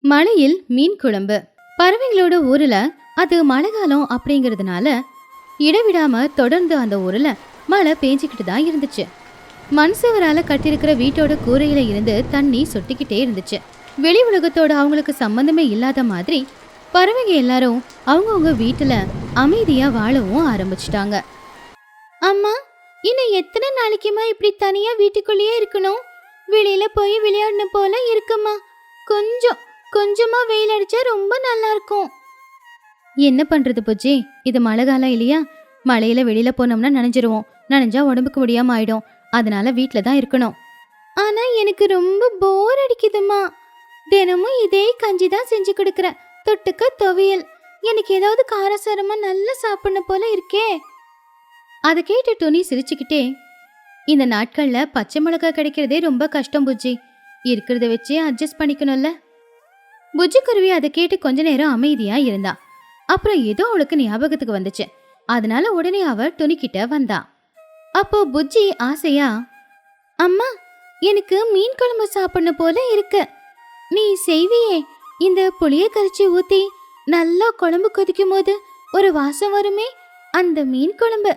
மழையில் மீன் குழம்பு. பறவைங்களோட ஊர்ல அது மழை காலம் அப்படிங்கறதுனால இடைவிடாம தொடர்ந்து அந்த ஊர்ல மழை பேஞ்சுக்கிட்டு தான் இருந்துச்சு. மண்சுவரால கட்டிருக்கிற வீட்டோட கூரையில இருந்து தண்ணி சொட்டிக்கிட்டே இருந்துச்சு. வெளி உலகத்தோட அவங்களுக்கு சம்பந்தமே இல்லாத மாதிரி பறவைங்க எல்லாரும் அவங்கவுங்க வீட்டுல அமைதியா வாழவும் ஆரம்பிச்சிட்டாங்க. அம்மா, இன்னும் எத்தனை நாளைக்குமா இப்படி தனியா வீட்டுக்குள்ளேயே இருக்கணும்? வெளியில போய் விளையாடணும் போல இருக்குமா? கொஞ்சமா வெயில் அடிச்சா ரொம்ப நல்லா இருக்கும். என்ன பண்றது புஜ்ஜி, இது மழை காலம் இல்லையா? மழையில வெளியில போனோம்னா நனைஞ்சிருவோம். நனைஞ்சா உடம்புக்கு முடியாம ஆயிடும். அதனால வீட்ல தான் இருக்கணும். ஆனா எனக்கு ரொம்ப போர் அடிக்குதுமா. தினமும் இதே கஞ்சி தான் செஞ்சு கொடுக்கற. தொட்டுக்க துவையல். எனக்கு ஏதாவது காரசாரமா நல்லா சாப்பிடணும் போல இருக்கே. அதை கேட்டு டோனி சிரிச்சுக்கிட்டே, இந்த நாட்கள்ல பச்சை மிளகாய் கிடைக்கிறதே ரொம்ப கஷ்டம் புஜ்ஜி. இருக்கிறத வச்சு அட்ஜஸ்ட் பண்ணிக்கணும்ல. புஜ்ஜி குருவி அதை கேட்டு கொஞ்ச நேரம் அமைதியா இருந்தா. அப்புறம் ஏதோ அவளுக்கு ஞாபகத்துக்கு வந்துச்சு. அதனால உடனே அவ டொனிக்கிட்ட வந்தா. அப்போ புஜ்ஜி ஆசையா, அம்மா, எனக்கு மீன் குழம்பு சாப்பிடணும் போல இருக்கு. நீ செய்வியே, இந்த புளிய கரைச்சி ஊத்தி நல்லா குழம்பு கொதிக்கும் போது ஒரு வாசம் வருமே, அந்த மீன் குழம்பு.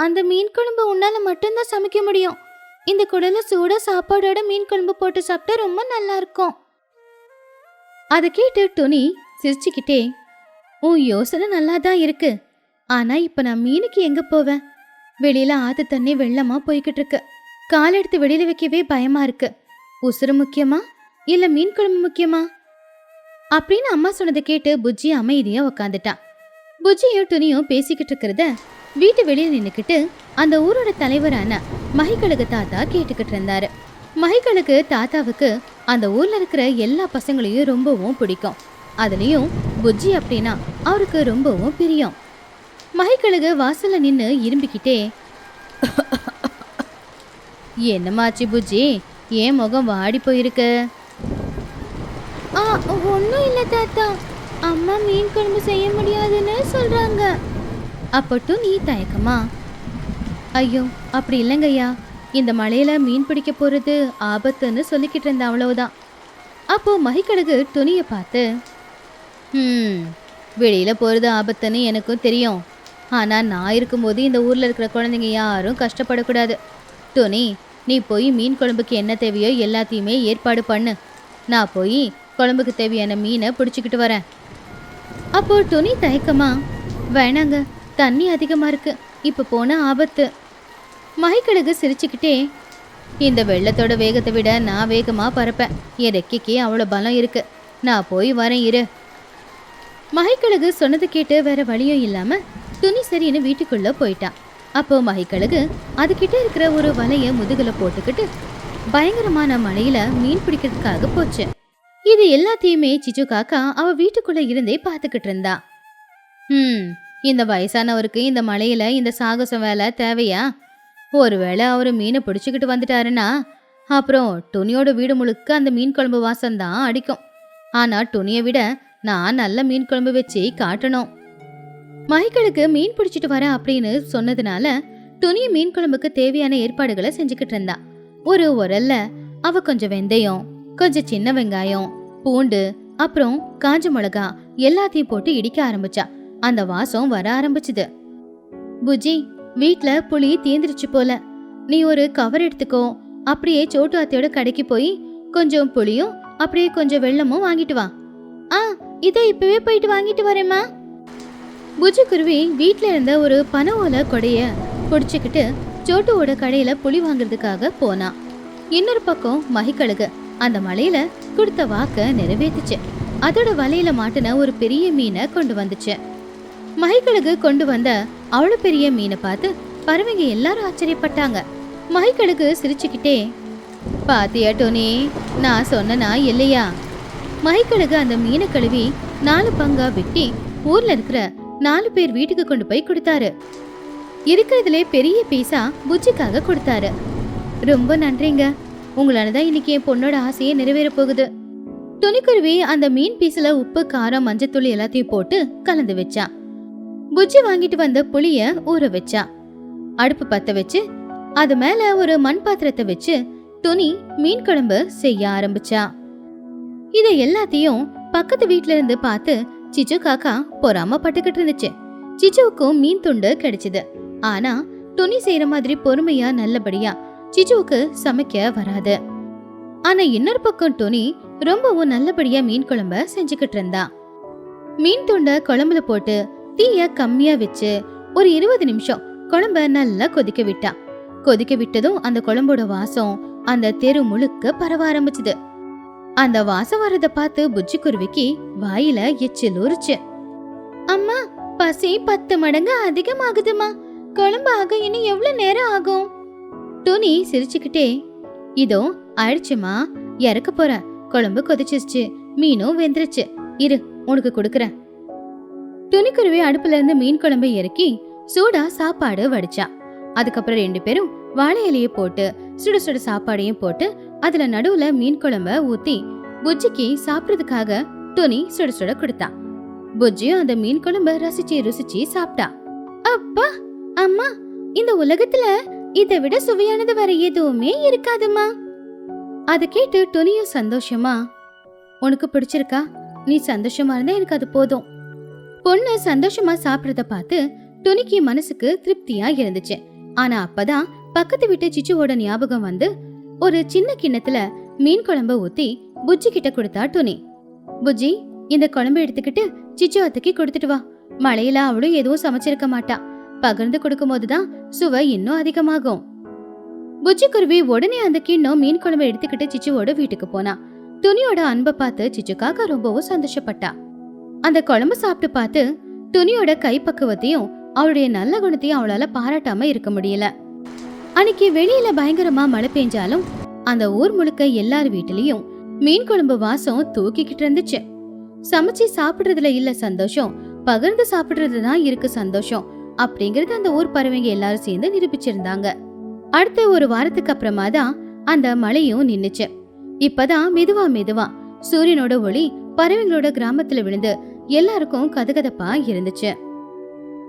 அந்த மீன் குழம்பு உன்னால மட்டும்தான் சமைக்க முடியும். இந்த குடல சூட சாப்பாடோட மீன் குழம்பு போட்டு சாப்பிட்டா ரொம்ப நல்லா இருக்கும். அதை கேட்டு டொனி சிரிச்சுக்கிட்டே, உன் யோசனை நல்லா தான் இருக்கு. ஆனா இப்ப நான் மீனுக்கு எங்க போவேன்? வெளியில ஆத்து தண்ணி வெள்ளமா போய்கிட்டு இருக்கு. கால் எடுத்து வெளியில வைக்கவே பயமா இருக்கு. உசுறு முக்கியமா இல்ல மீன் குழம்பு முக்கியமா அப்படின்னு அம்மா சொன்னதை கேட்டு புஜ்ஜி அமைதியா உக்காந்துட்டான். புஜ்ஜியும் துணியும் பேசிக்கிட்டு இருக்கிறத வீட்டு வெளியில நின்னுக்கிட்டு அந்த ஊரோட தலைவரான மகிக்கழுகு தாத்தா கேட்டுக்கிட்டு இருந்தாரு. மகிக்கழுகு தாத்தாவுக்கு அந்த ஊர்ல இருக்கிற எல்லா பசங்களையும் ரொம்பவும் பிடிக்கும். அதுலயும் புஜ்ஜி அப்படின்னா அவருக்கு ரொம்பவும் பிரியம். மகிக்கழுகு வாசல்ல நின்னு இரும்பிக்கிட்டே, என்னமாச்சு புஜ்ஜி, ஏன் முகம் வாடி போயிருக்கு? ஒன்னும் இல்ல தாத்தா, அம்மா மீன் குழம்பு செய்ய முடியாதுன்னு சொல்றாங்க. அப்பட்டும் நீ தயக்கமா? ஐயோ, அப்படி இல்லைங்கய்யா, இந்த மழையில மீன் பிடிக்க போறது ஆபத்துன்னு சொல்லிக்கிட்டு இருந்த, அவ்வளவுதான். அப்போ மகிக்கழுகு துணியை பார்த்து, வெளியில போறது ஆபத்துன்னு எனக்கும் தெரியும். ஆனா நான் இருக்கும்போது இந்த ஊர்ல இருக்கிற குழந்தைங்க யாரும் கஷ்டப்படக்கூடாது. துணி, நீ போய் மீன் குழம்புக்கு என்ன தேவையோ எல்லாத்தையுமே ஏற்பாடு பண்ணு. நான் போய் குழம்புக்கு தேவையான மீனை பிடிச்சிக்கிட்டு வரேன். அப்போ துணி தயக்கமா, வேணாங்க, தண்ணி அதிகமா இருக்கு, இப்ப போன ஆபத்து. மகிக்கழுகு சிரிச்சுக்கிட்டே, இந்த வெள்ளத்தோட வேகத்தை விட நான் வேகமா பறப்பேன். என் ரெக்கைக்கு அவ்வளோ பலம் இருக்கு. நான் போய் வரேன், இரு. மகிக்கழுகு சொன்னது கேட்டு வேற வழியும் இல்லாம துணி சரின்னு வீட்டுக்குள்ள போயிட்டான். அப்போ மகிக்கழுகு அதுகிட்ட இருக்கிற ஒரு வலைய முதுகுல போட்டுக்கிட்டு பயங்கரமான மழையில மீன் பிடிக்கிறதுக்காக போச்சு. இது எல்லாத்தையுமே சிச்சு காக்கா அவ வீட்டுக்குள்ள இருந்தே பாத்துக்கிட்டு இருந்தா. இந்த வயசானவருக்கு இந்த மழையில இந்த சாகசம் வேலை தேவையா? ஒருவேளை அவரு மீனை பிடிச்சுக்கிட்டு வந்துட்டாருன்னா அப்புறம் துணியோட வீடு முழுக்க அந்த மீன் குழம்பு வாசம் தான் அடிக்கும். ஆனா துணியை விட நான் நல்ல மீன் குழம்பு வச்சு காட்டணும். மகிக்கழுகு மீன் பிடிச்சிட்டு வர அப்படின்னு சொன்னதுனால துணி மீன் குழம்புக்கு தேவையான ஏற்பாடுகளை செஞ்சுக்கிட்டு இருந்தா. ஒரு உரல்ல அவ கொஞ்சம் வெந்தயம், கொஞ்சம் சின்ன வெங்காயம், பூண்டு, அப்புறம் காஞ்ச மிளகா எல்லாத்தையும் போட்டு இடிக்க ஆரம்பிச்சா. அந்த வாசம் வர ஆரம்பிச்சுது. புஜி, வீட்ல புளி தீந்துருச்சு போல. நீ ஒரு கவர் எடுத்துக்கோ. அப்படியே சோட்டு அத்தையோட கடைக்கு போய் கொஞ்சம் புளியும் அப்படியே கொஞ்சம் வெள்ளமும் வாங்கிட்டு வா. இதை இப்பவே போயிட்டு வாங்கிட்டு வரேம்மா. புஜி குருவி வீட்டுல இருந்த ஒரு பனை ஓலை கொடைய பிடிச்சுக்கிட்டு சோட்டுவோட கடையில புளி வாங்குறதுக்காக போனா. இன்னொரு பக்கம் மகிக்கழுகு அந்த மலையில கொடுத்த வாக்க நிறைவேற்றுச்சு. அதோட வலையில மாட்டின ஒரு பெரிய மீனை கொண்டு வந்துச்சு. மகிக்கழுகு கொண்டு வந்த அவ்வளவு பெரிய மீனை பார்த்து பறவைங்க எல்லாரும் ஆச்சரியப்பட்டாங்க. மகிக்கழுகு சிரிச்சுக்கிட்டே, பாத்தியா டோனி, நான் சொன்னா இல்லையா? மகிக்கழுகு அந்த மீனை கழுவி 4 பங்கா வெட்டி ஊர்ல இருக்கிற 4 பேர் வீட்டுக்கு கொண்டு போய் கொடுத்தாரு. இருக்கிறதுலே பெரிய பீஸா புஜ்ஜிக்காக கொடுத்தாரு. ரொம்ப நன்றிங்க, உங்களாலதான் இன்னைக்கு என் பொண்ணோட ஆசையே நிறைவேற போகுது. துணிக்குருவி அந்த மீன் பீஸ்ல உப்பு, காரம், மஞ்சத்தூள் எல்லாத்தையும் போட்டு கலந்து வச்சா. புஜ்ஜி வாங்கிட்டு வந்த புளிய ஊற வச்சா. அடுப்பு பத்த வச்சு அது மேல ஒரு மண் பாத்திரத்தை வச்சு துணி மீன் குழம்பு செய்ய ஆரம்பிச்சா. இத எல்லாத்தையும் பக்கத்து வீட்ல இருந்து பார்த்து சிச்சு காக்கா பொறாம பட்டுக்கிட்டு இருந்துச்சு. சிச்சுவுக்கும் மீன் துண்டு கிடைச்சது. ஆனா துணி செய்யற மாதிரி பொறுமையா நல்லபடியா சிச்சுவுக்கு சமைக்க வராது. ஆனா இன்னொரு பக்கம் துணி ரொம்பவும் நல்லபடியா மீன் குழம்ப செஞ்சுக்கிட்டு இருந்தா. மீன் துண்ட குழம்புல போட்டு தீய கம்மியா வச்சு ஒரு 20 நிமிஷம் குழம்ப நல்லா கொதிக்க விட்டா. கொதிக்க விட்டதும் அந்த குழம்போட வாசம் அந்த தெரு முழுக்க பரவ ஆரம்பிச்சுது. அந்த வாசம் வரத பார்த்து புஜ்ஜி குருவிக்கு வாயில எச்சில் ஊறுச்சு. அம்மா, பசி 10 மடங்கு அதிகமாகுதுமா. குழம்பு ஆக இன்னும் எவ்வளவு நேரம் ஆகும்? துணி சிரிச்சுக்கிட்டே, இதோ ஆயிடுச்சுமா, இறக்க போறேன். குழம்பு கொதிச்சிருச்சு, மீனும் வெந்துருச்சு, இரு உனக்கு கொடுக்கறேன். துணிக்குருவி அடுப்புல இருந்து மீன் குழம்பை இறக்கி சூடா சாப்பாடு வடிச்சா. அதுக்கப்புறம் 2 பேரும் வாழை இலையை போட்டு சுட சுட சாப்பாடையும் போட்டு அதுல நடுவுல மீன் குழம்ப ஊத்தி புஜ்ஜிக்கு சாப்பிடுறதுக்காக துணி சுட சுட கொடுத்தா. புஜ்ஜியும் அந்த மீன் குழம்ப ரசிச்சு ருசிச்சு சாப்பிட்டா. அப்பா, அம்மா, இந்த உலகத்துல இதை விட சுவையானது வேற எதுவுமே இருக்காதுமா. அதை கேட்டு துணியும் சந்தோஷமா, உனக்கு பிடிச்சிருக்கா? நீ சந்தோஷமா இருந்தா எனக்கு அது போதும். பொண்ணு சந்தோஷமா சாப்பிடுறத பார்த்து துணிக்கு மனசுக்கு திருப்தியா இருந்துச்சு. ஆனா அப்பதான் பக்கத்து வீட்டு சிச்சுவோட ஞாபகம் வந்து ஒரு சின்ன கிண்ணத்துல மீன் குழம்ப ஊத்தி புஜ்ஜி கிட்ட கொடுத்தா துணி. புஜ்ஜி, இந்த குழம்பு எடுத்துக்கிட்டு சிச்சு அத்தைக்கு கொடுத்துட்டு வா. மழையில அவளும் எதுவும் சமைச்சிருக்க மாட்டா. பகிர்ந்து கொடுக்கும் போதுதான் சுவை இன்னும் அதிகமாகும். புஜ்ஜி குருவி உடனே அந்த கிண்ணம் மீன் குழம்பு எடுத்துக்கிட்டு சிச்சுவோட வீட்டுக்கு போனா. துணியோட அன்பை பார்த்து சிச்சு காக்கா ரொம்பவும் சந்தோஷப்பட்டா. அந்த குழம்பு சாப்பிட்டு பார்த்து துணியோட கைப்பக்குவத்தையும் அவளுடைய நல்ல குணத்தையும் அவளால பாராட்டாம இருக்க முடியல. அன்னைக்கு வெளியில பயங்கரமா மழை பெஞ்சாலும் அந்த ஊர் முழுக்க எல்லார் வீட்டிலையும் மீன் குழம்பு வாசம் தூக்கிக்கிட்டு இருந்துச்சு. சமைச்சு சாப்பிடுறதுல இல்ல சந்தோஷம், பகிர்ந்து சாப்பிடுறதுதான் இருக்கு சந்தோஷம் அப்படிங்கறது அந்த ஊர் பறவைங்க எல்லாரும் சேர்ந்து நிரூபிச்சிருந்தாங்க. அடுத்த ஒரு வாரத்துக்கு அப்புறமா தான் அந்த மழையும் நின்னுச்சு. இப்பதான் மெதுவா மெதுவா சூரியனோட ஒளி பறவைங்களோட கிராமத்துல விழுந்து எல்லாருக்கும் கதகதப்பா இருந்துச்சு.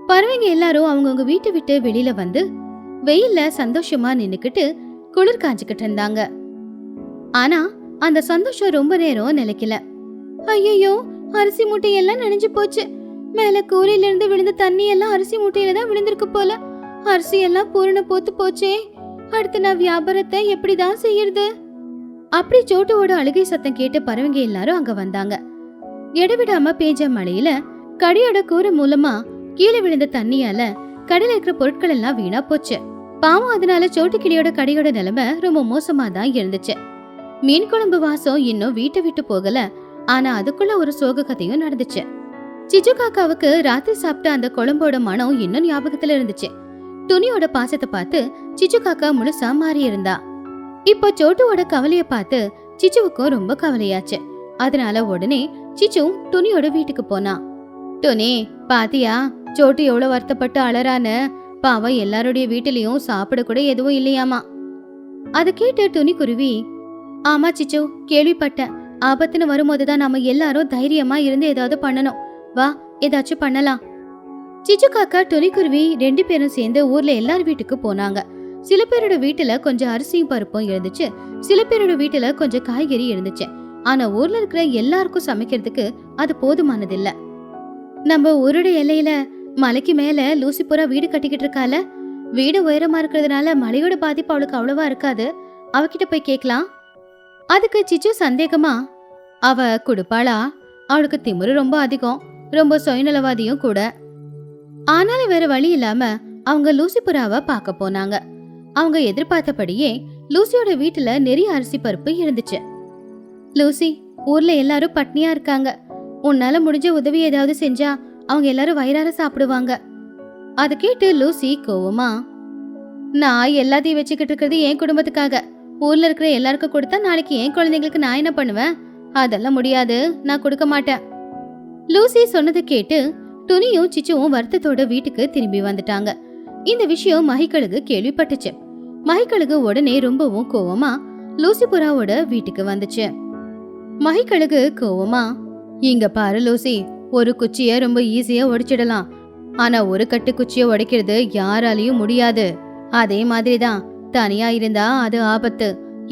பறவைங்க எல்லாரும் அவங்கவுங்க வீட்டை விட்டு வெளியில வந்து வெயில்ல சந்தோஷமா நின்னுக்கிட்டு குளிர் காஞ்சுக்கிட்டு இருந்தாங்க. ஆனா அந்த சந்தோஷம் ரொம்ப நேரம் நிலைக்கல. ஐயோ, அரிசி மூட்டையெல்லாம் நனைஞ்சு போச்சு. மேல கூரையில இருந்து விழுந்த தண்ணி எல்லாம் அரிசி மூட்டையில தான் விழுந்திருக்கு போல. அரிசி எல்லாம் பூரண போத்து போச்சே. அடுத்து நான் வியாபாரத்தை எப்படிதான் செய்யறது? அப்படி சோட்டுவோட அழுகை சத்தம் கேட்டு பறவைங்க எல்லாரும் அங்க வந்தாங்க. எடவிடாம பேஞ்ச மழையில கடையோட கூரை மூலமா கீழே விழுந்த தண்ணியால கடையில இருக்கிற பொருட்கள் எல்லாம் வீணா போச்சு. பாவம், அதனால சோட்டு கிளியோட கடையோட நிலைமை ரொம்ப மோசமா தான் இருந்துச்சு. மீன் குழம்பு வாசம் இன்னும் வீட்டை விட்டு போகல. ஆனா அதுக்குள்ள ஒரு சோக கதையும் நடந்துச்சு. சிச்சு காக்காவுக்கு ராத்திரி சாப்பிட்ட அந்த குழம்போட மனம் இன்னும் ஞாபகத்துல இருந்துச்சு. துணியோட பாசத்தை பார்த்து சிச்சு காக்கா முழுசா மாறி இருந்தா. இப்போ சோட்டுவோட கவலைய பார்த்து சிச்சுவுக்கும் ரொம்ப கவலையாச்சு. அதனால உடனே சிச்சு துணியோட வீட்டுக்கு போனா. துணி, பாத்தியா சோட்டு எவ்வளவு வருத்தப்பட்டு அலறான்னு? பாவம், எல்லாருடைய வீட்டிலையும் சாப்பிட கூட எதுவும் இல்லையாமா. அதை கேட்டு துணி குருவி, ஆமா சிச்சு, கேள்விப்பட்டேன். ஆபத்துன்னு வரும்போதுதான் நாம எல்லாரும் தைரியமா இருந்து ஏதாவது பண்ணணும். வா, ஏதாச்சும் பண்ணலாம். சிச்சு காக்கா துணி குருவி 2 பேரும் சேர்ந்து ஊர்ல எல்லார் வீட்டுக்கு போனாங்க. சில பேரோட வீட்டுல கொஞ்சம் அரிசியும் பருப்பும் இருந்துச்சு. சில பேரோட வீட்டுல கொஞ்சம் காய்கறி இருந்துச்சு. ஆனா ஊர்ல இருக்கிற எல்லாருக்கும் சமைக்கிறதுக்கு அது போதுமானதில்ல. நம்ம ஊரோட எல்லையில மலைக்கு மேல லூசி புறா வீடு கட்டிக்கிட்டு இருக்கால. வீடு உயரமா இருக்கிறதுனால மலையோட பாதிப்பு அவளுக்கு அவ்வளவா இருக்காது. அவகிட்ட போய் கேட்கலாம். அதுக்கு சிச்சு சந்தேகமா, அவ கொடுப்பாளா? அவளுக்கு திமிரு ரொம்ப அதிகம், ரொம்ப சுயநலவாதியும் கூட. ஆனாலும் வேற வழி இல்லாம அவங்க லூசி புறாவை பார்க்க போனாங்க. அவங்க எதிர்பார்த்தபடியே லூசியோட வீட்டுல நிறைய அரிசி பருப்பு இருந்துச்சு. லூசி, ஊர்ல எல்லாரும் பட்னியா இருக்காங்க. உன்னால முடிஞ்ச உதவி ஏதாவது செஞ்சா அவங்க எல்லாரும் வயிறார சாப்பிடுவாங்க. அதை கேட்டு லூசி கோவமா, நான் எல்லாத்தையும் வச்சுக்கிட்டு இருக்கிறது என் குடும்பத்துக்காக. ஊர்ல இருக்கிற எல்லாருக்கும் கொடுத்தா நாளைக்கு என் குழந்தைங்களுக்கு நான் என்ன பண்ணுவேன்? அதெல்லாம் முடியாது, நான் கொடுக்க மாட்டேன். லூசி சொன்னதை கேட்டு துணியும் சிச்சுவும் வருத்தத்தோட வீட்டுக்கு திரும்பி வந்துட்டாங்க. இந்த விஷயம் மகிக்கழுகு கேள்விப்பட்டுச்சு. மகிக்கழுகு உடனே ரொம்பவும் கோவமா லூசி புறாவோட வீட்டுக்கு வந்துச்சு. மகிக்கழுகு கோவமா, இங்க பாரு லூசி, ஒரு குச்சிய ரொம்ப ஈஸியா உடைச்சிடலாம். ஆனா ஒரு கட்டு குச்சிய உடைக்கிறது யாராலையும் முடியாது. அதே மாதிரிதான் தனியா இருந்தா அது ஆபத்து.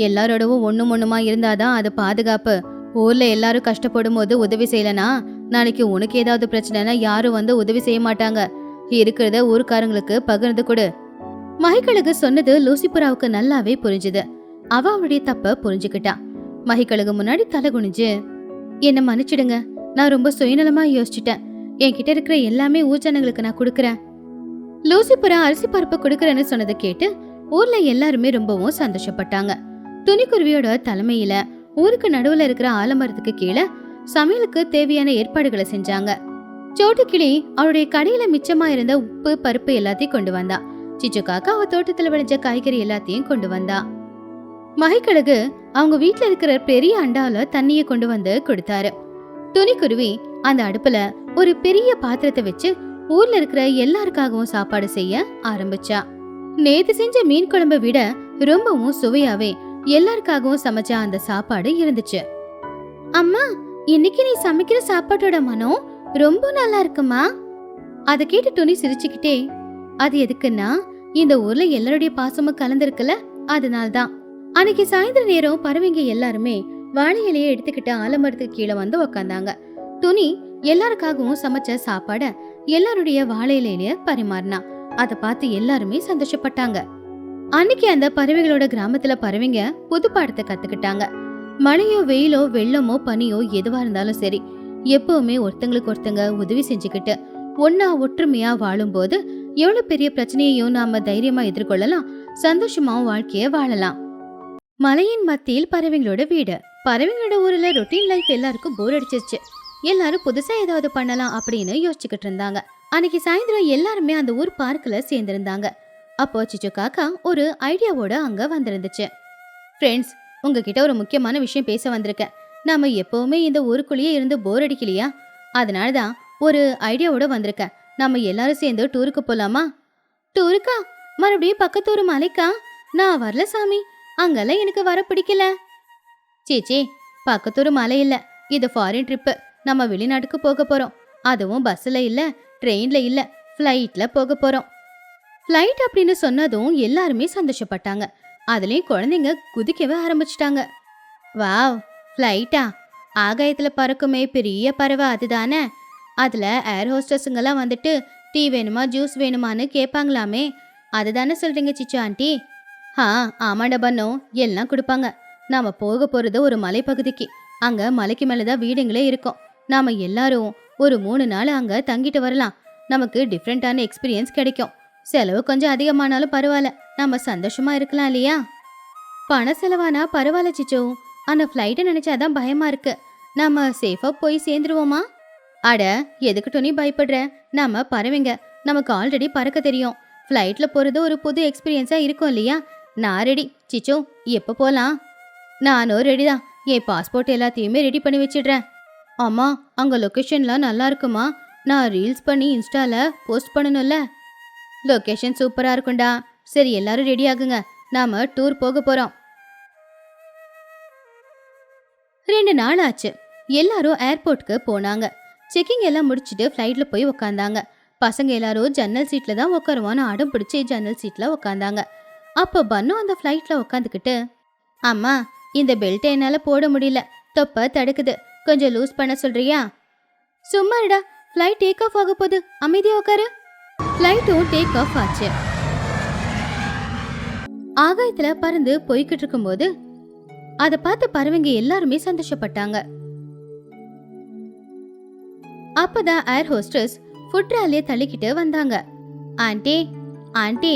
எல்லாரோடவும் ஒண்ணுமா இருந்தாதான் அது பாதுகாப்பு. ஊர்ல எல்லாரும் கஷ்டப்படும் போது உதவி செய்யலனா நாளைக்கு உனக்கு ஏதாவது பிரச்சனைனா யாரும் வந்து உதவி செய்ய மாட்டாங்க. இருக்கிறத ஊருக்காரங்களுக்கு பகிர்ந்து கொடு. மகிக்கழுகு சொன்னது லூசிபுராவுக்கு நல்லாவே புரிஞ்சுது. அவ அவளுடைய தப்ப புரிஞ்சுக்கிட்டா. மகிக்கழுகு முன்னாடி தலை குனிஞ்சு, என்ன மன்னிச்சிடுங்க, நான் ரொம்ப சுயநலமா யோசிச்சுட்டேன். என்கிட்ட இருக்கிற எல்லாமே ஊர்ஜனங்களுக்கு நான் கொடுக்கறேன். லூசிபுரா அரிசி பருப்பு கொடுக்கறேன்னு சொன்னதை கேட்டு ஊர்ல எல்லாருமே ரொம்பவும் சந்தோஷப்பட்டாங்க. துணிக்குருவியோட தலைமையில ஊருக்கு நடுவுல இருக்கிற ஆலமரத்துக்கு கீழே சமையலுக்கு தேவையான ஏற்பாடுகளை செஞ்சாங்க. சோட்டுக்கிளி அவருடைய கடையில மிச்சமா இருந்த உப்பு பருப்பு எல்லாத்தையும் கொண்டு வந்தா. சிச்சு காக்கா அவ தோட்டத்துல விளைஞ்ச காய்கறி எல்லாத்தையும் கொண்டு வந்தா. மகிக்கழுகு அவங்க வீட்டுல இருக்கிற பெரிய அண்டால தண்ணிய கொண்டு வந்து கொடுத்தாரு. துணிக்குருவி அந்த அடுப்புல ஒரு பெரிய பாத்திரத்தை வச்சு ஊர்ல இருக்கிற எல்லாருக்காகவும் சாப்பாடு செய்ய ஆரம்பிச்சா. நேத்து செஞ்ச மீன் குழம்பை விட ரொம்பவும் சுவையாவே எல்லாருக்காகவும் சமைச்ச அந்த சாப்பாடு இருந்துச்சு. அம்மா, இன்னைக்கு நீ சமைக்கிற சாப்பாட்டோட மனம் ரொம்ப நல்லா இருக்குமா? அத கேட்டு துணி சிரிச்சுக்கிட்டே, அது எதுக்குன்னா இந்த ஊர்ல எல்லாருடைய பாசமும் கலந்துருக்குல, அதனால்தான். அன்னைக்கு சாயந்தர நேரம் பறவைங்க எல்லாருமே வாழை இலையை எடுத்துக்கிட்டு ஆலமரத்துக்கு கீழே வந்து உக்காந்தாங்க. துணி எல்லாருக்காகவும் சமைச்ச சாப்பாட எல்லாருடைய வாழை இலையில பரிமாறினா. அத பார்த்து எல்லாருமே சந்தோஷப்பட்டாங்க. அன்னைக்கு அந்த பறவைகளோட கிராமத்துல பறவைங்க புது பாடத்தை கத்துக்கிட்டாங்க. மழையோ வெயிலோ வெள்ளமோ பனியோ எதுவா இருந்தாலும் சரி, எப்பவுமே ஒருத்தங்களுக்கு ஒருத்தங்க உதவி செஞ்சுக்கிட்டு ஒன்னா ஒற்றுமையா வாழும்போது எவ்வளவு பெரிய பிரச்சனையையும் நாம தைரியமா எதிர்கொள்ளலாம், சந்தோஷமாவும் வாழ்க்கைய வாழலாம். மலையின் மத்தியில் பறவைங்களோட வீடு. பறவைங்களோட ஊர்ல ரொட்டீன் லைஃப் எல்லாருக்கும் போர் அடிச்சிருச்சு. எல்லாரும் புதுசா ஏதாவது பண்ணலாம் அப்படின்னு யோசிச்சுக்கிட்டு இருந்தாங்க. அன்னைக்கு சாயந்தரம் எல்லாருமே அந்த ஊர் பார்க்ல சேர்ந்திருந்தாங்க. அப்போ சிச்சு காக்கா ஒரு ஐடியாவோட அங்க வந்திருந்துச்சு. ஃப்ரெண்ட்ஸ், உங்ககிட்ட ஒரு முக்கியமான விஷயம் பேச வந்திருக்கேன். நாம எப்பவுமே இந்த ஊருக்குள்ளேயே இருந்து போர் அடிக்கலையா? அதனாலதான் ஒரு ஐடியாவோட வந்திருக்கேன். நம்ம எல்லாரும் சேர்ந்து டூருக்கு போலாமா? டூருக்கா? மறுபடியும் பக்கத்தூர் மலைக்கா? நான் வரல சாமி, அங்கெல்லாம் எனக்கு வர பிடிக்கல. சேச்சே, பக்கத்தூர் மலை இல்ல, இது ஃபாரின் ட்ரிப்பு. நம்ம வெளிநாட்டுக்கு போக போறோம். அதுவும் பஸ்ல இல்ல, ட்ரெயின்ல இல்ல, ஃப்ளைட்ல போக போறோம். ஃப்ளைட் அப்படின்னு சொன்னதும் எல்லாருமே சந்தோஷப்பட்டாங்க. அதுலயும் குழந்தைங்க குதிக்கவே ஆரம்பிச்சிட்டாங்க. வாவ், ஃப்ளைட்டா? ஆகாயத்துல பறக்குமே பெரிய பறவை அதுதானே? அதுல ஏர் ஹோஸ்டஸுங்கெல்லாம் வந்துட்டு டீ வேணுமா ஜூஸ் வேணுமான்னு கேட்பாங்களாமே, அதுதானே சொல்றீங்க சிச்சு ஆண்டி? ஆமாண்ட பண்ணோ, எல்லாம் கொடுப்பாங்க. நாம போக போறது ஒரு மலைப்பகுதிக்கு. அங்க மலைக்கு மேலதான் வீடுங்களே இருக்கும். நாம எல்லாரும் ஒரு 3 நாள் அங்க தங்கிட்டு வரலாம். நமக்கு டிஃப்ரெண்டான எக்ஸ்பீரியன்ஸ் கிடைக்கும். செலவு கொஞ்சம் அதிகமானாலும் பரவாயில்ல, நம்ம சந்தோஷமா இருக்கலாம் இல்லையா? பண செலவானா பரவாயில்ல சிச்சோ, ஆனா ஃப்ளைட்டை நினைச்சாதான் பயமா இருக்கு. நாம சேஃபா போய் சேர்ந்துருவோமா? அட, எதுக்கு நீ பயப்படுற? நாம பறவைங்க, நமக்கு ஆல்ரெடி பறக்க தெரியும். ஃப்ளைட்ல போறது ஒரு புது எக்ஸ்பீரியன்ஸா இருக்கும் இல்லையா? நான் ரெடி. சிச்சோ, எப்ப போலாம்? நானும் ரெடி தான். என் பாஸ்போர்ட் எல்லாத்தையுமே ரெடி பண்ணி வச்சிடுறேன். அம்மா, அங்க லொகேஷன்லாம் நல்லா இருக்குமா? நான் ரீல்ஸ் பண்ணி இன்ஸ்டால போஸ்ட் பண்ணணும்ல. லொகேஷன் சூப்பரா இருக்கும்டா. சரி, எல்லாரும் ரெடி ஆகுங்க, நாம டூர் போக போறோம். 2 நாள் ஆச்சு. எல்லாரும் ஏர்போர்ட்க்கு போனாங்க. செக்கிங் எல்லாம் முடிச்சுட்டு ஃப்ளைட்ல போய் உக்காந்தாங்க. பசங்க எல்லாரும் ஜன்னல் சீட்ல தான் உட்காருவான்னு அடம் பிடிச்சி ஜன்னல் சீட்ல உட்காந்தாங்க. அப்போ பன்னு அந்த ஃப்ளைட்ல உட்காந்துக்கிட்டு, அம்மா, இந்த பெல்ட்டை என்னால போட முடியல, தொப்ப தடுக்குது, கொஞ்சம் லூஸ் பண்ண சொல்றியா? சும்மாடா, ஃப்ளைட் டேக் ஆஃப் ஆக போகுது, அமைதியா உட்காரு. ஃப்ளைட்டும் டேக் ஆஃப் ஆச்சு. ஆகாயத்துல பறந்து போய்கிட்டு இருக்கும்போது அதை பார்த்து பறவைங்க எல்லாருமே சந்தோஷப்பட்டாங்க. அப்பதான் ஏர் ஹோஸ்டஸ் ஃபுட் ராலியை தள்ளிக்கிட்டு வந்தாங்க. ஆண்டி, ஆண்டி,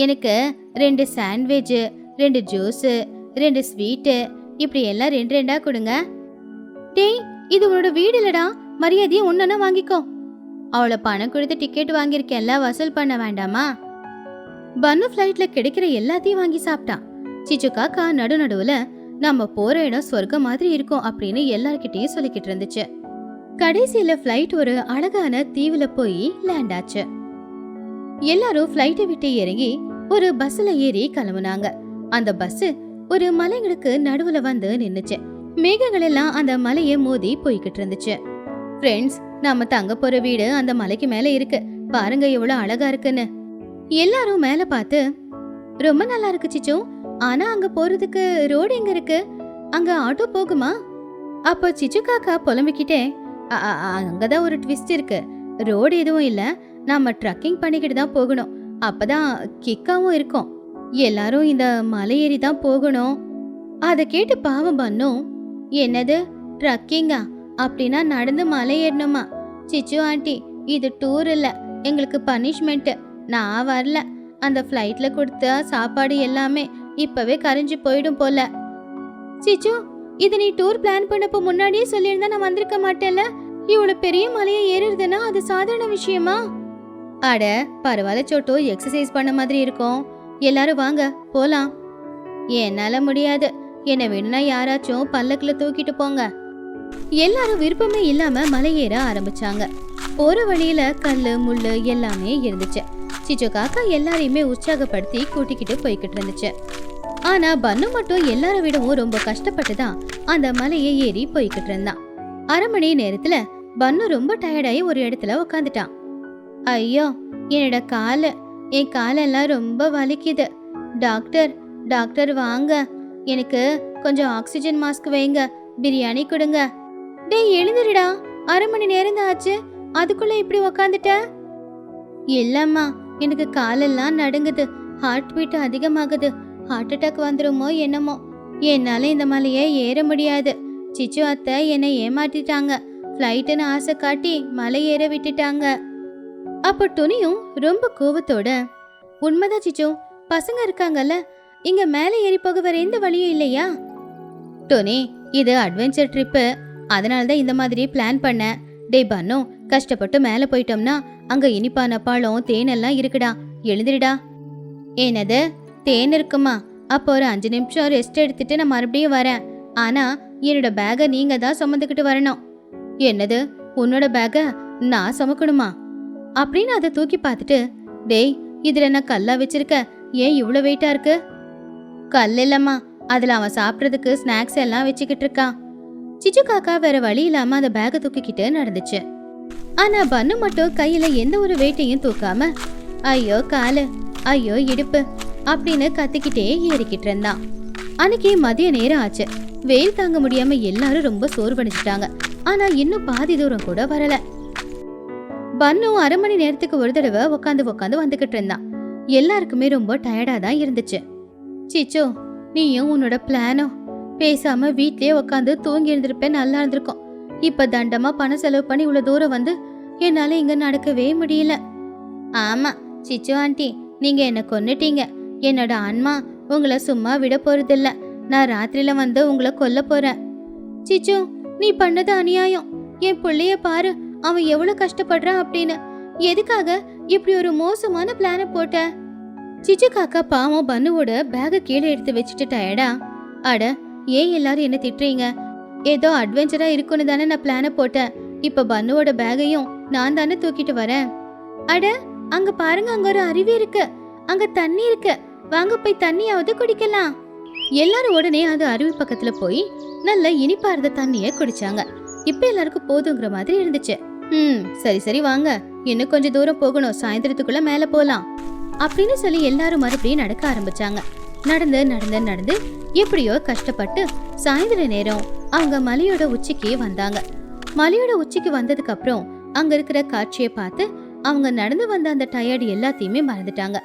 எனக்கு 2 சாண்ட்விச், 2 ஜூஸ், 2 ஸ்வீட்டு, இப்படி எல்லாம் 2 கொடுங்க. டேய், இது உன்னோட வீடு இல்லடா, மரியாதையை ஒன்னொன்னா வாங்கிக்கோ. அவளை பணம் கொடுத்து டிக்கெட் வாங்கியிருக்கேன்ல, வசூல் பண்ண வேண்டாமா? பன்னு ஃப்ளைட்ல கிடைக்கிற எல்லாத்தையும் வாங்கி சாப்பிட்டான். சிச்சு காக்கா நடுநடுவுல நம்ம போற இடம் சொர்க்கம் மாதிரி இருக்கும் அப்படின்னு எல்லார்கிட்டயும் சொல்லிக்கிட்டு இருந்துச்சு. கடைசியில ஃப்ளைட் ஒரு அழகான தீவுல போய் லேண்ட் ஆச்சு. எல்லாரும் ஃப்ளைட்டை விட்டு இறங்கி ஒரு பஸ்ல ஏறி கிளம்புனாங்க. அந்த பஸ் ஒரு மலைங்களுக்கு நடுவுல வந்து நின்னுச்சு. மேகங்கள் எல்லாம் அந்த மலையை மோதி போய்கிட்டு இருந்துச்சு. ஃப்ரெண்ட்ஸ், நாம தங்க போற வீடு அந்த மலைக்கு மேல இருக்கு. பாருங்க எவ்வளவு அழகா இருக்குன்னு. எல்லாரும் மேல பார்த்து, ரொம்ப நல்லா இருக்கு சிச்சு, ஆனா அங்க போறதுக்கு ரோடு எங்க இருக்கு? அங்க ஆட்டோ போகுமா? அப்போ சிச்சு காக்கா புலம்பிக்கிட்டே, அங்கதான் ஒரு ட்விஸ்ட் இருக்கு. ரோடு எதுவும் இல்ல, நாம ட்ரக்கிங் பண்ணிக்கிட்டு தான் போகணும். அப்பதான் கிக்காவும் இருக்கும். எல்லாரும் இந்த மலை ஏறி தான் போகணும். அதை கேட்டு பாவம் பண்ணும். என்னது ட்ரக்கிங்கா? அப்படின்னா நடந்து மலை ஏறணுமா? சிச்சு ஆண்டி, இது டூர் இல்ல, எங்களுக்கு பனிஷ்மெண்ட். நான் வரல. அந்த ஃப்ளைட்ல கொடுத்த சாப்பாடு எல்லாமே இப்பவே கரைஞ்சு போயிடும் போல. சிச்சு, இது நீ டூர் பிளான் பண்ணப்போ முன்னாடியே சொல்லியிருந்தா நான் வந்திருக்க மாட்டேன்ல. இவ்வளவு பெரிய மலையை ஏறுறதுன்னா அது சாதாரண விஷயமா? அட பரவாயில்ல சோட்டு, எக்ஸசைஸ் பண்ண மாதிரி இருக்கும். எல்லாரும் வாங்க போலாம். என்னால முடியாது, என்ன வேணும்னா யாராச்சும் பல்லக்குல தூக்கிட்டு போங்க. எல்லாரும் விருப்பமே இல்லாம மலை ஏற ஆரம்பிச்சாங்க. போற வழியில கல்லு முள்ளு எல்லாமே இருந்துச்சு. சிச்சு காக்கா எல்லாரையுமே உற்சாகப்படுத்தி கூட்டிக்கிட்டு போய்கிட்டு இருந்துச்சு. ஆனா பன்னு மட்டும் எல்லார விடவும் ரொம்ப கஷ்டப்பட்டுதான் அந்த மலையை ஏறி போய்கிட்டு இருந்தான். அரை மணி நேரத்துல பன்னு ரொம்ப டயர்டாயி ஒரு இடத்துல உக்காந்துட்டான். ஐயோ, என்னோட காலு, என் காலெல்லாம் ரொம்ப வலிக்குது. டாக்டர், டாக்டர் வாங்க, எனக்கு கொஞ்சம் ஆக்சிஜன் மாஸ்க் வைங்க, பிரியாணி கொடுங்க. டேய் எழுந்துருடா, அரை மணி நேரம் தான் ஆச்சு, அதுக்குள்ள இப்படி உக்காந்துட்ட? இல்லம்மா, எனக்கு காலெல்லாம் நடுங்குது, ஹார்ட் பீட் அதிகமாகுது, ஹார்ட் அட்டாக் வந்துருமோ என்னமோ. என்னால இந்த மலையை ஏற முடியாது. சிச்சு அத்தை என்னை ஏமாத்திட்டாங்க, ஃப்ளைட்டுன்னு ஆசை காட்டி மலை ஏற விட்டுட்டாங்க. அப்போ துணியும் ரொம்ப கோவத்தோட, உண்மைதான் சிச்சு, பசங்க இருக்காங்கல்ல, இங்க மேலே ஏறி போக வேற எந்த வழியும் இல்லையா? டோனி, இது அட்வென்ச்சர் ட்ரிப்பு, அதனாலதான் இந்த மாதிரி பிளான் பண்ண. டே பன்னு, கஷ்டப்பட்டு மேலே போயிட்டோம்னா அங்க இனிப்பான பழம் தேனெல்லாம் இருக்குடா, எழுந்திருடா. என்னது தேன் இருக்குமா? அப்போ ஒரு 5 நிமிஷம் ரெஸ்ட் எடுத்துட்டு நான் மறுபடியும் வரேன். ஆனா என்னோட பேகை நீங்க தான் சுமந்துக்கிட்டு வரணும். என்னது, உன்னோட பேகை நான் சுமக்கணுமா? அப்படின்னு அதை தூக்கி பார்த்துட்டு, டேய் இதுல என்ன கல்லா வச்சிருக்க, ஏன் இவ்வளவு வெயிட்டா இருக்கு? கல் இல்லம்மா, அதுல அவன் சாப்பிட்றதுக்கு ஸ்நாக்ஸ் எல்லாம் வச்சுக்கிட்டு இருக்கான். சிச்சு காக்கா வேற வழி இல்லாம அந்த பேகை தூக்கிக்கிட்டு நடந்துச்சு. ஆனா பன்னு மட்டும் கையில எந்த ஒரு வெயிட்டையும் தூக்காம, ஐயோ காலு, ஐயோ இடுப்பு அப்படின்னு கத்திக்கிட்டே ஏறிக்கிட்டு இருந்தான். அன்னைக்கு மதிய நேரம் ஆச்சு. வெயில் தாங்க முடியாம எல்லாரும் ரொம்ப சோர்வடைஞ்சிட்டாங்க. ஆனா இன்னும் பாதி தூரம் கூட வரல. பன்னு அரை மணி நேரத்துக்கு ஒரு தடவை உக்காந்து உக்காந்து வந்துகிட்டு இருந்தான். எல்லாருக்குமே ரொம்ப டயர்டா தான் இருந்துச்சு. சிச்சோ, நீயும் உன்னோட பிளானோ பேசாம வீட்லயே உக்காந்து தூங்கி இருந்திருப்பேன், நல்லா இருந்திருக்கும். இப்ப தண்டமா பணம் செலவு பண்ணி இவ்வளவு தூரம் வந்து என்னால இங்க நடக்கவே முடியல. ஆமா சிச்சு ஆண்டி, நீங்க என்ன கொன்னுட்டீங்க. என்னோட ஆன்மா உங்களை சும்மா விட போறதில்ல. நான் ராத்திரியில வந்து உங்களை கொல்ல போறேன். சிச்சு, நீ பண்ணது அநியாயம். என் பிள்ளைய பாரு, அவன் எவ்வளவு கஷ்டப்படுறான் அப்படின்னு. எதுக்காக இப்படி ஒரு மோசமான பிளான போட்ட? சிச்சு காக்கா பாவம் பன்னுவோட பேக கீழே எடுத்து வச்சுட்டு டயர்டா, அட ஏன் எல்லாரும் என்ன திட்டுறீங்க? ஏதோ அட்வென்ச்சரா இருக்குன்னு தானே நான் பிளான போட்டேன். இப்ப பன்னுவோட பேகையும் நான் தானே தூக்கிட்டு வரேன். அட அங்க பாருங்க, அங்க ஒரு அருவி இருக்கு, அங்க தண்ணி இருக்கு, வாங்க போய் தண்ணியாவது குடிக்கலாம். எல்லாரும் உடனே அது அருவி பக்கத்துல போய் நல்ல இனிப்பா இருந்த தண்ணிய குடிச்சாங்க. இப்ப எல்லாருக்கும் போதுங்கிற மாதிரி இருந்துச்சு. சரி சரி வாங்க, இன்னும் கொஞ்சம் தூரம் போகணும், சாயந்தரத்துக்குள்ள மேல போலாம் அப்படின்னு சொல்லி எல்லாரும் மறுபடியும் நடக்க ஆரம்பிச்சாங்க. நடந்து நடந்து நடந்து எப்படியோ கஷ்டப்பட்டு சாயந்தர நேரம் அவங்க மலையோட உச்சிக்கு வந்தாங்க. மலையோட உச்சிக்கு வந்ததுக்கு அப்புறம் அங்க இருக்கிற காட்சியை பார்த்து அவங்க நடந்து வந்த அந்த டயர்டு எல்லாத்தையுமே மறந்துட்டாங்க.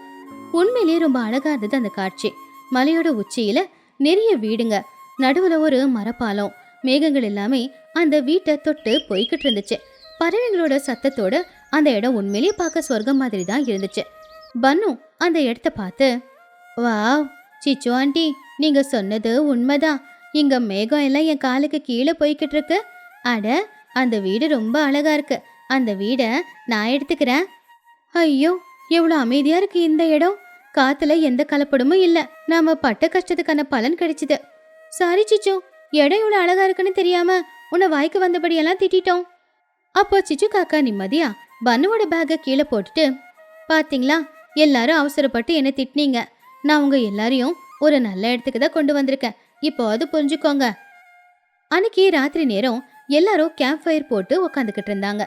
உண்மையிலேயே ரொம்ப அழகா இருந்தது அந்த காட்சி. மலையோட உச்சியில நிறைய வீடுங்க, நடுவுல ஒரு மரப்பாலம், மேகங்கள் எல்லாமே அந்த வீட்டை தொட்டு போய்கிட்டு இருந்துச்சு. பறவைகளோட சத்தத்தோட அந்த இடம் உண்மையிலேயே பார்க்க சொர்க்கம் மாதிரி தான் இருந்துச்சு. பன்னு அந்த இடத்த பார்த்து, வாவ் சிச்சு ஆண்டி, நீங்க சொன்னது உண்மைதான். இங்க மேகம் எல்லாம் என் காலுக்கு கீழே போய்கிட்டு இருக்கு. அட அந்த வீடு ரொம்ப அழகா இருக்கு, அந்த வீட நான் எடுத்துக்கிறேன். ஐயோ எவ்வளவு அமைதியா இருக்கு இந்த இடம், காத்துல எந்த கலப்படமும் இல்ல, நாம பட்ட கஷ்டத்துக்கான பலன் கிடைச்சது. சாரி சிச்சு, இடம் இவ்வளவு அழகா இருக்குன்னு தெரியாம உன்னை வாய்க்கு வந்தபடியெல்லாம் திட்டோம். அப்போ சிச்சு காக்கா நிம்மதியா பன்னுவோட பேக கீழே போட்டுட்டு, பாத்தீங்களா எல்லாரும் அவசரப்பட்டு என்ன திட்டினீங்க, நான் உங்க எல்லாரையும் ஒரு நல்ல இடத்துக்கு தான் கொண்டு வந்திருக்கேன், இப்போ அது புரிஞ்சுக்கோங்க. அன்னைக்கு ராத்திரி நேரம் எல்லாரும் கேம்ப் ஃபயர் போட்டு உக்காந்துக்கிட்டு இருந்தாங்க.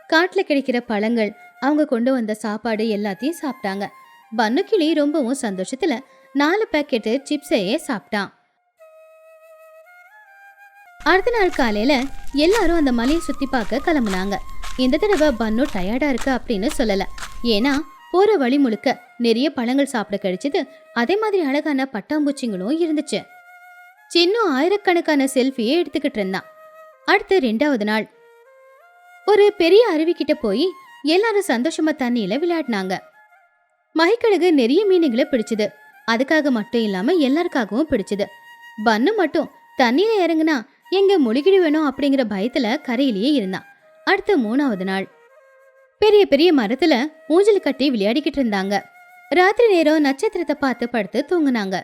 காட்டுல கிடைக்கிற பழங்கள், அவங்க கொண்டு வந்த சாப்பாடு எல்லாத்தையும் சாப்பிட்டாங்க. பன்னு கிளி ரொம்பவும் சந்தோஷத்துல 4 பேக்கெட்டு சிப்ஸையே சாப்பிட்டான். அடுத்த நாள் காலையில எல்லாரும் அந்த மலையை சுத்தி பார்க்க கிளம்புனாங்க. இந்த தடவை பன்னு டயர்டா இருக்கு அப்படின்னு சொல்லல. ஏன்னா போற வழி முழுக்க நிறைய பழங்கள் சாப்பிட கிடைச்சது. அதே மாதிரி அழகான பட்டாம்பூச்சிங்களும் இருந்துச்சு. சின்ன ஆயிரக்கணக்கான செல்ஃபியை எடுத்துக்கிட்டு இருந்தான். அடுத்து 2வது நாள் ஒரு பெரிய அருவி கிட்ட போய் எல்லாரும் சந்தோஷமா தண்ணியில விளையாடினாங்க. மகிக்கழுகு நிறைய மீனுங்களை பிடிச்சது. அதுக்காக மட்டும் இல்லாம எல்லாருக்காகவும் பிடிச்சது. பன்னு மட்டும் தண்ணியில இறங்குனா எங்க முழுகிடு வேணும் அப்படிங்கிற பயத்துல கரையிலேயே இருந்தான். அடுத்த 3வது நாள் பெரிய பெரிய மரத்துல ஊஞ்சல் கட்டி விளையாடிக்கிட்டு இருந்தாங்க. ராத்திரி நேரம் நட்சத்திரத்தை பார்த்து படுத்து தூங்குனாங்க.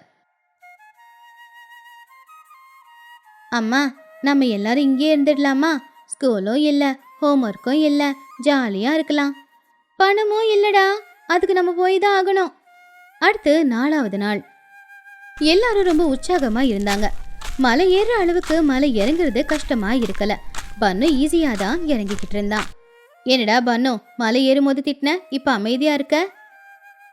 அம்மா, நம்ம எல்லாரும் இங்கே இருந்துடலாமா? ஸ்கூலும் இல்ல, ஹோம்ஒர்க்கும் இல்ல, ஜாலியா இருக்கலாம். பணமும் இல்லடா, அதுக்கு நம்ம போய் தான் ஆகணும். அடுத்து 4வது நாள் எல்லாரும் ரொம்ப உற்சாகமா இருந்தாங்க. மலை ஏறுற அளவுக்கு மலை இறங்குறது கஷ்டமா இருக்கல. பன்னு ஈஸியா தான் இறங்கிக்கிட்டு இருந்தான். என்னடா பன்னு, மலை ஏறும்போது திட்டின, இப்ப அமைதியா இருக்க?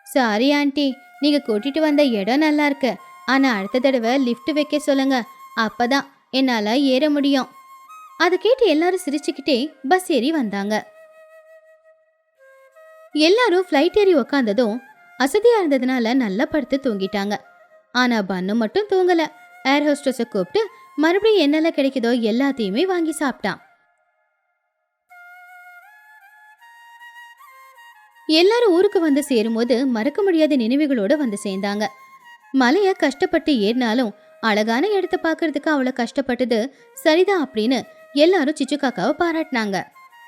சாரி ஆண்டி, நீங்க கூட்டிட்டு வந்த இடம் நல்லா இருக்கு. ஆனா அடுத்த தடவை லிஃப்ட் வைக்க சொல்லுங்க, அப்பதான் என்னால ஏற முடியும். அதை கேட்டு எல்லாரும் சிரிச்சுக்கிட்டே பஸ் ஏறி வந்தாங்க. எல்லாரும் ஃப்ளைட் ஏறி உக்காந்ததும் அசதியா இருந்ததுனால நல்லா படுத்து தூங்கிட்டாங்க. ஆனா பன்னு மட்டும் தூங்கல. ஏர் ஹோஸ்டஸை கூப்பிட்டு மறுபடியும் என்னெல்லாம் கிடைக்குதோ எல்லாத்தையுமே வாங்கி சாப்பிட்டான். எல்லாரும் ஊருக்கு வந்து சேரும்போது மறக்க முடியாத நினைவுகளோட வந்து சேர்ந்தாங்க. மலைய கஷ்டப்பட்டு ஏறினாலும் அழகான இடத்த பாக்குறதுக்கு அவ்வளவு கஷ்டப்பட்டது சரிதான் அப்படின்னு எல்லாரும் சிச்சு காக்காவை பாராட்டினாங்க.